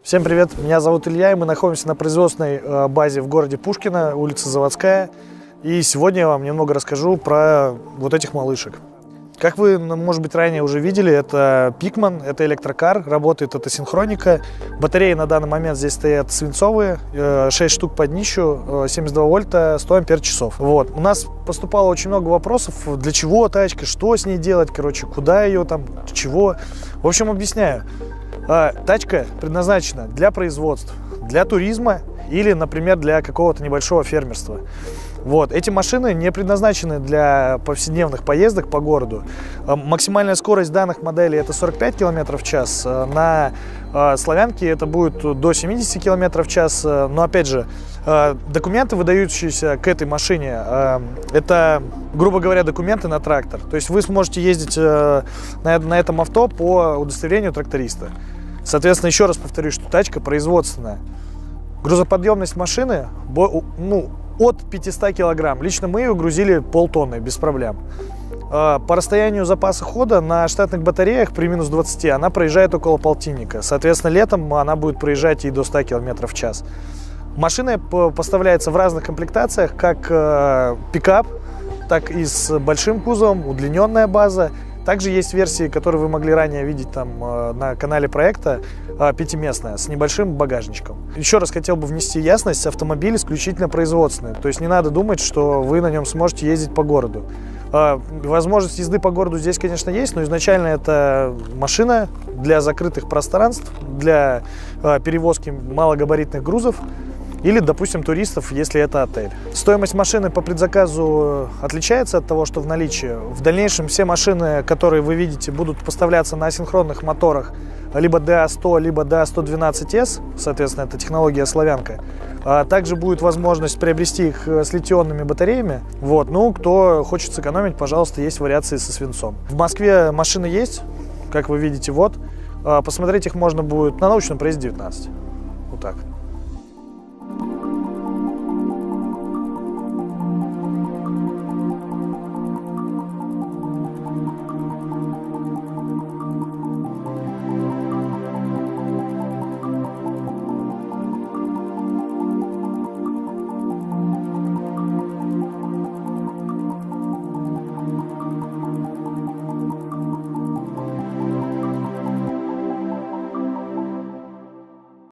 Всем привет, меня зовут Илья, и мы находимся на производственной базе в городе Пушкино, улица Заводская. И сегодня я вам немного расскажу про вот этих малышек. Как вы, может быть, ранее уже видели, это Пикман, это электрокар, работает это синхроника. Батареи на данный момент здесь стоят свинцовые, 6 штук под днищу, 72 вольта, 100 ампер-часов. Вот. У нас поступало очень много вопросов, для чего тачка, что с ней делать, короче, куда ее там, чего. В общем, объясняю. Тачка предназначена для производства, для туризма или, например, для какого-то небольшого фермерства. Вот. Эти машины не предназначены для повседневных поездок по городу. Максимальная скорость данных моделей это 45 км в час. На Славянке это будет до 70 км в час. Но опять же, документы, выдающиеся к этой машине, это, грубо говоря, документы на трактор. То есть вы сможете ездить на этом авто по удостоверению тракториста. Соответственно, еще раз повторюсь, что тачка производственная. Грузоподъемность машины от 500 килограмм. Лично мы ее грузили полтонны, без проблем. По расстоянию запаса хода на штатных батареях при минус 20 она проезжает около полтинника. Соответственно, летом она будет проезжать и до 100 км в час. Машина поставляется в разных комплектациях, как пикап, так и с большим кузовом, удлиненная база. Также есть версии, которые вы могли ранее видеть там на канале проекта, пятиместная, с небольшим багажничком. Еще раз хотел бы внести ясность, автомобиль исключительно производственный. То есть не надо думать, что вы на нем сможете ездить по городу. Возможность езды по городу здесь, конечно, есть, но изначально это машина для закрытых пространств, для перевозки малогабаритных грузов. Или, допустим, туристов, если это отель. Стоимость машины по предзаказу отличается от того, что в наличии. В дальнейшем все машины, которые вы видите, будут поставляться на асинхронных моторах либо DA100, либо DA112S, соответственно, это технология Славянка. Также будет возможность приобрести их с литионными батареями. Вот. Ну, кто хочет сэкономить, пожалуйста, есть вариации со свинцом. В Москве машины есть, как вы видите, вот. Посмотреть их можно будет на научном проезде 19. Вот так.